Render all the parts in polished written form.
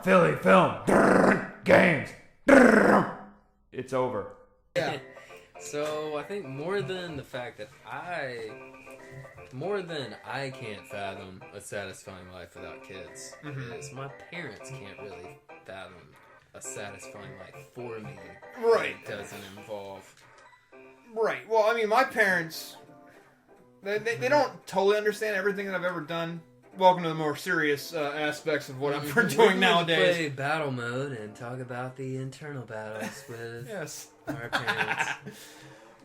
Philly film. Games. It's over. Yeah. So I think more than I can't fathom a satisfying life without kids, is my parents can't really fathom a satisfying life for me. Right. That doesn't involve. Right. Well, I mean, my parents, they don't totally understand everything that I've ever done. Welcome to the more serious aspects of what I'm doing nowadays. Play battle mode and talk about the internal battles with Yes. our parents.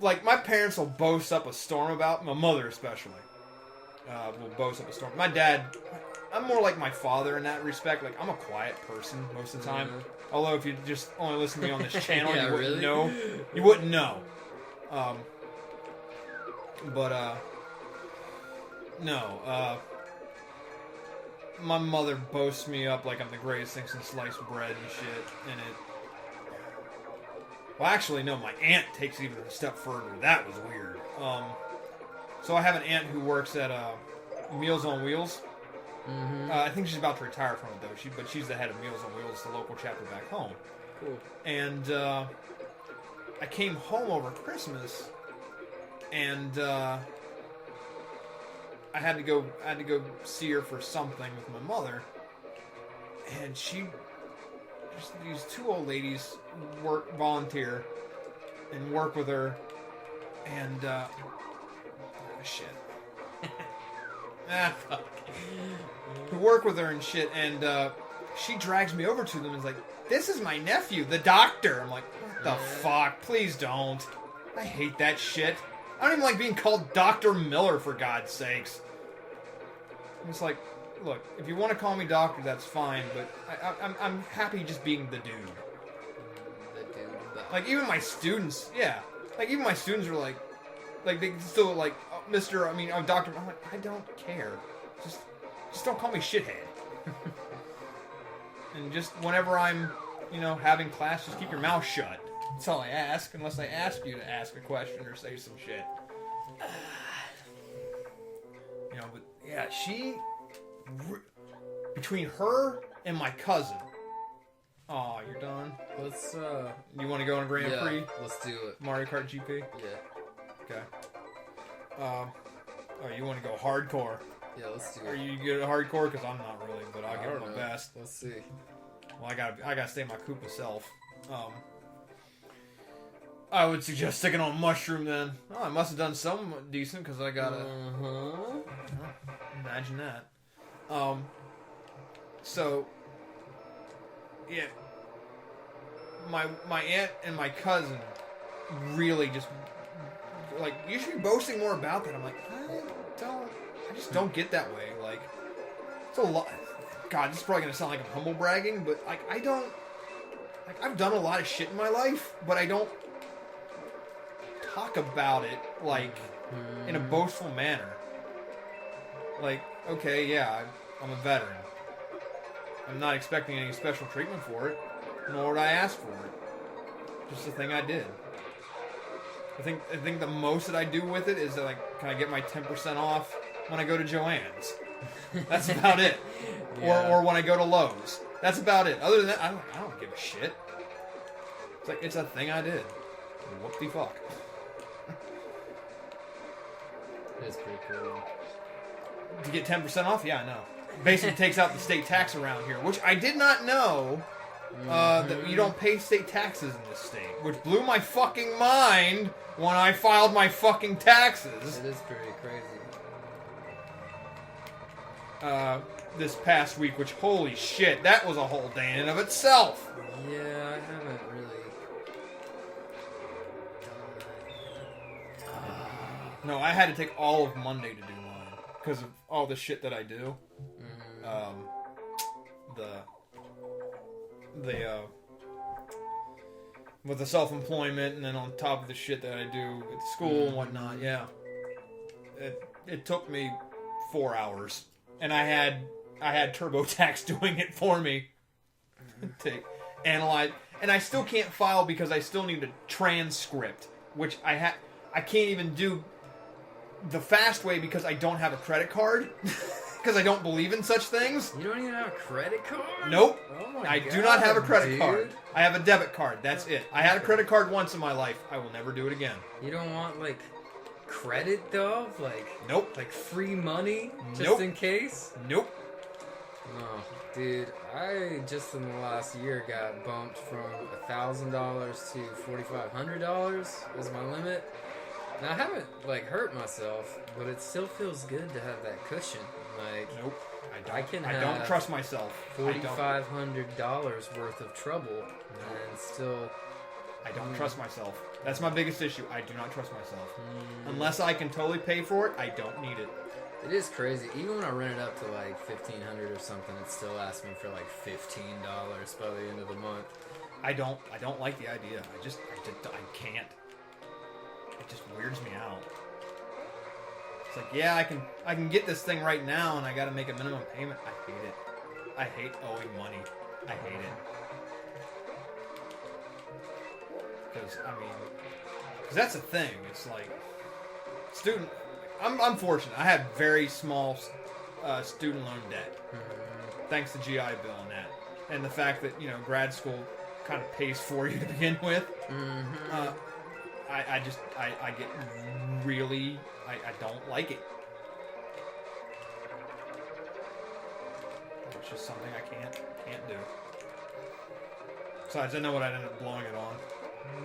Like, my parents will boast up a storm about, my mother especially, will boast up a storm. My dad, I'm more like my father in that respect. Like, I'm a quiet person most of the time. Although, if you just only listen to me on this channel, Yeah, you wouldn't really? know. You wouldn't know. My mother boasts me up like I'm the greatest thing since sliced bread and shit, and it... Well, actually, no, my aunt takes it even a step further. That was weird. So I have an aunt who works at Meals on Wheels. I think she's about to retire from it, though. But she's the head of Meals on Wheels, the local chapter back home. Cool. And I came home over Christmas, and I had to go see her for something with my mother, and these two old ladies volunteer and work with her, and shit. Who work with her and shit, and she drags me over to them and is like, "This is my nephew, the doctor." I'm like, "What the fuck? Please don't. I hate that shit. I don't even like being called Dr. Miller, for God's sakes." It's like, look, if you want to call me doctor, that's fine, but I'm happy just being the dude. Like, even my students, even my students are like they still like, oh, Mr. I'm Doctor. I'm like, I don't care. Just don't call me shithead. And just whenever I'm, having class, just keep your mouth shut. That's all I ask, unless I ask you to ask a question or say some shit. But yeah, between her and my cousin. Oh, you're done? Let's, You want to go on a Grand Prix? Let's do it. Mario Kart GP? Yeah. Okay. You want to go hardcore? Yeah, let's do it. Are you good at hardcore? Because I'm not really, but I'll give it my best. Let's see. Well, I gotta stay my Koopa self. I would suggest sticking on mushroom then. Oh, I must have done some decent because I got a. Imagine that. So, yeah, my aunt and my cousin really just like, you should be boasting more about that. I'm like, I just don't get that way. Like, it's a lot. God, this is probably gonna sound like I'm humble bragging, but like, I don't. Like, I've done a lot of shit in my life, but I don't talk about it like in a boastful manner. Like, okay, yeah, I'm a veteran. I'm not expecting any special treatment for it, nor would I ask for it. Just a thing I did. I think the most that I do with it is that, like, can I get my 10% off when I go to Joann's? That's about it. Yeah. Or when I go to Lowe's. That's about it. Other than that, I don't give a shit. It's like, it's a thing I did. Whoop-de-fuck. That's pretty cool. To get 10% off? Yeah, I know. Basically takes out the state tax around here, which I did not know that you don't pay state taxes in this state, which blew my fucking mind when I filed my fucking taxes. It is pretty crazy. This past week, which, holy shit, that was a whole day in and of itself. Yeah, I haven't really done that. No, I had to take all of Monday to do mine because of all the shit that I do. With the self-employment, and then on top of the shit that I do at school and whatnot, yeah. It took me 4 hours, and I had TurboTax doing it for me to analyze, and I still can't file because I still need a transcript, which I can't even do the fast way because I don't have a credit card. because I don't believe in such things. You don't even have a credit card? Nope. Oh my I God, do not have a credit dude. card. I have a debit card. That's it. I had a credit card once in my life. I will never do it again. You don't want, like, credit, though? Like, Nope. like free money? Just Nope. in case? Nope. No, dude, I just in the last year got bumped from $1,000 to $4,500 is my limit. Now I haven't like hurt myself, but it still feels good to have that cushion. Like, Nope. I can I have don't trust myself. $4,500 worth of trouble and still. I don't trust myself. That's my biggest issue. I do not trust myself. Unless I can totally pay for it, I don't need it. It is crazy. Even when I rent it up to like $1,500 or something, it still asks me for like $15 by the end of the month. I don't like the idea. I can't. It just weirds me out. It's like, yeah, I can get this thing right now, and I got to make a minimum payment. I hate it. I hate owing money. I hate it. Because that's the thing. It's like student. I'm fortunate. I had very small student loan debt, thanks to GI Bill and that, and the fact that grad school kind of pays for you to begin with. I get really I don't like it. It's just something I can't do. Besides, I know what I'd end up blowing it on.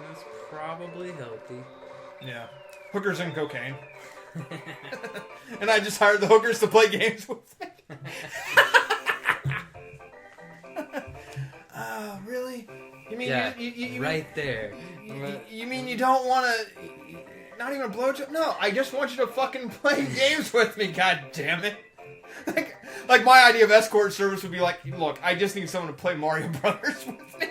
That's probably healthy. Yeah, hookers and cocaine. And I just hired the hookers to play games with me. Oh, really? You mean you right there? You mean you don't want to? Not even a blowjob? No, I just want you to fucking play games with me. God damn it! Like my idea of escort service would be like, look, I just need someone to play Mario Brothers with me.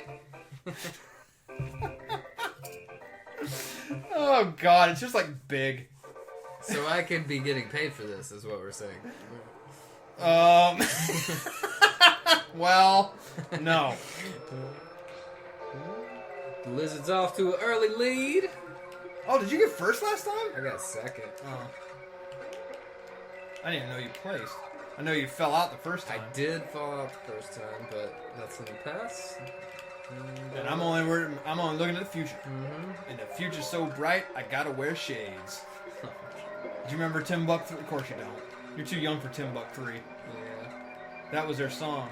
Oh God, it's just like big. So I could be getting paid for this, is what we're saying. Well, no. The Lizard's off to an early lead. Oh, did you get first last time? I got second. Oh. I didn't even know you placed. I know you fell out the first time. I did fall out the first time, but that's in the past. And I'm only looking at the future. And the future's so bright, I gotta wear shades. Do you remember Timbuk3? Of course you don't. You're too young for Timbuk3. Yeah. That was their song.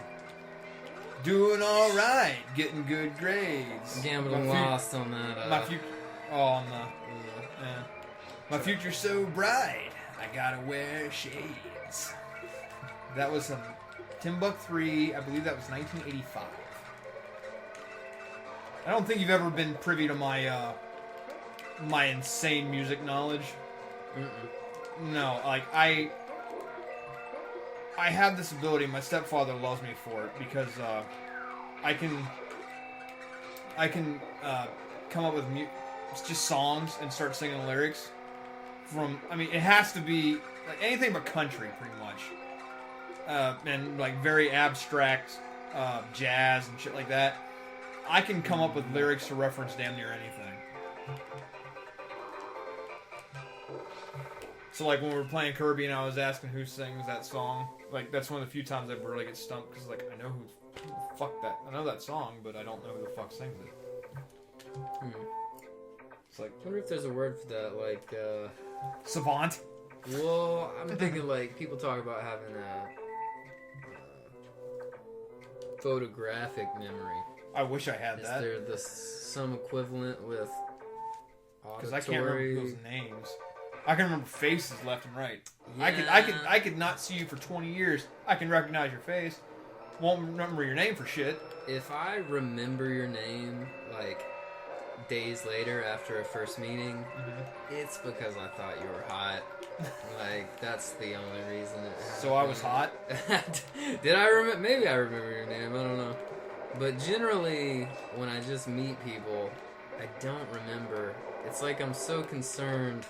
Doing all right, getting good grades. Gambled and lost on that. My future. Oh, on the. Yeah. My future's so bright, I gotta wear shades. That was Timbuk3. I believe that was 1985. I don't think you've ever been privy to my my insane music knowledge. No, like I have this ability. My stepfather loves me for it because I can come up with just songs and start singing lyrics from. I mean, it has to be like anything but country, pretty much, and like very abstract jazz and shit like that. I can come up with lyrics to reference damn near anything. So like when we were playing Kirby and I was asking who sings that song, like that's one of the few times I really get stumped because like I know who the fuck that. I know that song, but I don't know who the fuck sings it. It's like I wonder if there's a word for that, like savant. Well, I'm thinking like people talk about having a photographic memory. I wish I had that. Is there some equivalent with auditory? Because I can't remember people's names. I can remember faces left and right. Yeah. I could not see you for 20 years. I can recognize your face. Won't remember your name for shit. If I remember your name, like, days later after a first meeting, it's because I thought you were hot. Like, that's the only reason it happened. So I was hot? Did I remember? Maybe I remember your name. I don't know. But generally, when I just meet people, I don't remember. It's like I'm so concerned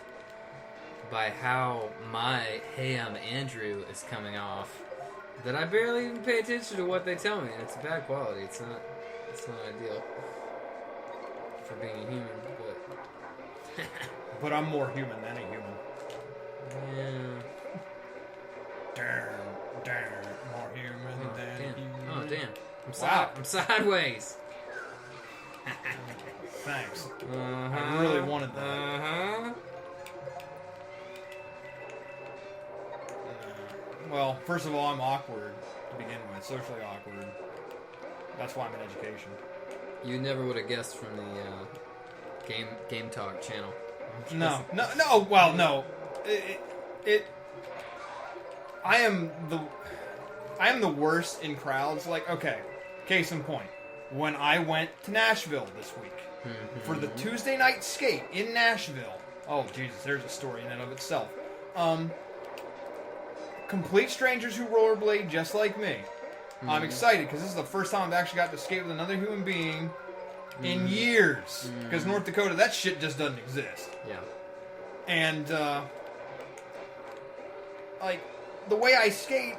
by how my "Hey, I'm Andrew" is coming off that I barely even pay attention to what they tell me. And it's bad quality. It's not ideal for being a human. But but I'm more human than a human. Yeah. Damn. Damn, more human than Damn. human. Oh, damn. Wow. I'm sideways. Thanks. Uh-huh. I really wanted that. Uh-huh. Well, first of all, I'm awkward to begin with, socially awkward. That's why I'm in education. You never would have guessed from the Game Talk channel. No. Well, no. I am the worst in crowds. Like, okay, case in point. When I went to Nashville this week for the Tuesday night skate in Nashville. Oh, Jesus, there's a story in and of itself. Complete strangers who rollerblade just like me. I'm excited because this is the first time I've actually got to skate with another human being in years. Because North Dakota, that shit just doesn't exist. Yeah. And, like, the way I skate,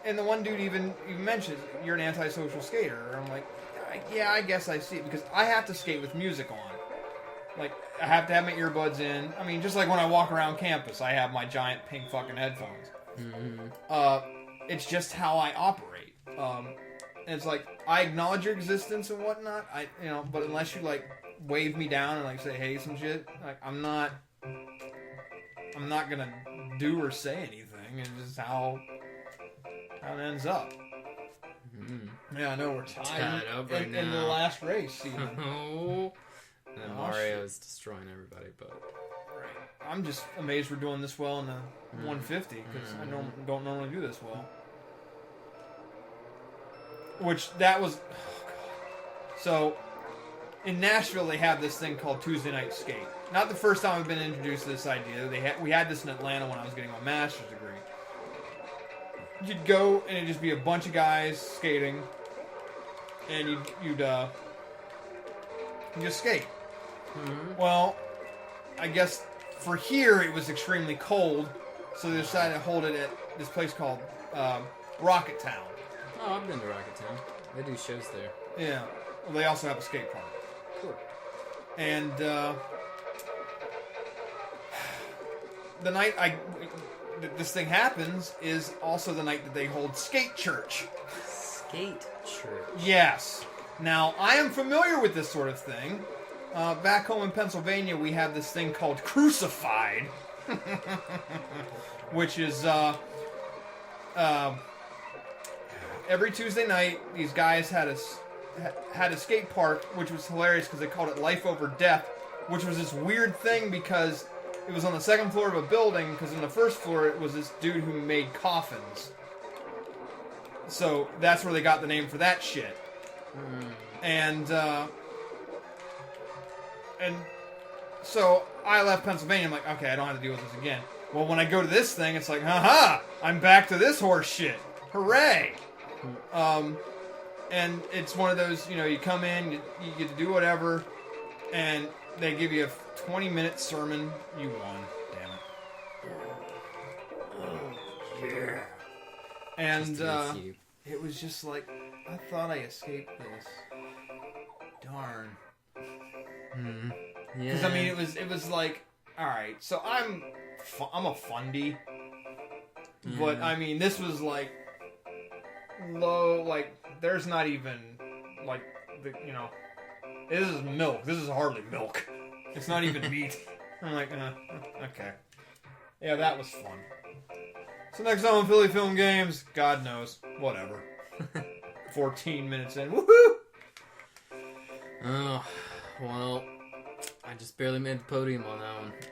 and the one dude even mentions, you're an antisocial skater. I'm like, yeah, I guess I see it. Because I have to skate with music on. Like, I have to have my earbuds in. I mean, just like when I walk around campus, I have my giant pink fucking headphones. It's just how I operate. And it's like, I acknowledge your existence and whatnot, but unless you, like, wave me down and, like, say, hey, some shit, like, I'm not gonna do or say anything. It's just how it ends up. Yeah, I know, we're tied up right in now. the last race, even. Oh. And Mario's destroying everybody, but... Right. I'm just amazed we're doing this well in the 150, because I don't normally do this well. Which, that was... Oh, God. So, in Nashville, they have this thing called Tuesday Night Skate. Not the first time I've been introduced to this idea. We had this in Atlanta when I was getting my master's degree. You'd go, and it'd just be a bunch of guys skating, and you'd just skate. Well, I guess for here it was extremely cold, so they decided to hold it at this place called Rocket Town. Oh, I've been to Rocket Town. They do shows there. Yeah. Well, they also have a skate park. Cool. And the night this thing happens is also the night that they hold Skate Church. Skate Church. Yes. Now, I am familiar with this sort of thing. Back home in Pennsylvania, we have this thing called Crucified, which is every Tuesday night, these guys had a skate park, which was hilarious because they called it Life Over Death, which was this weird thing because it was on the second floor of a building, because in the first floor it was this dude who made coffins. So that's where they got the name for that shit. And so I left Pennsylvania. I'm like, okay, I don't have to deal with this again. Well, when I go to this thing, it's like, haha, I'm back to this horse shit. Hooray! And it's one of those, you come in, you get to do whatever, and they give you a 20-minute sermon. You won. Damn it. Yeah. And it was just like, I thought I escaped this. Darn. Because Yeah. I mean, it was like, all right, so I'm a fundy, but I mean, this was like low, like there's not even like this is milk. This is hardly milk. It's not even meat. I'm like, okay, yeah, that was fun. So next time on Philly Film Games, God knows, whatever. 14 minutes in, woohoo! Oh, well, I just barely made the podium on that one.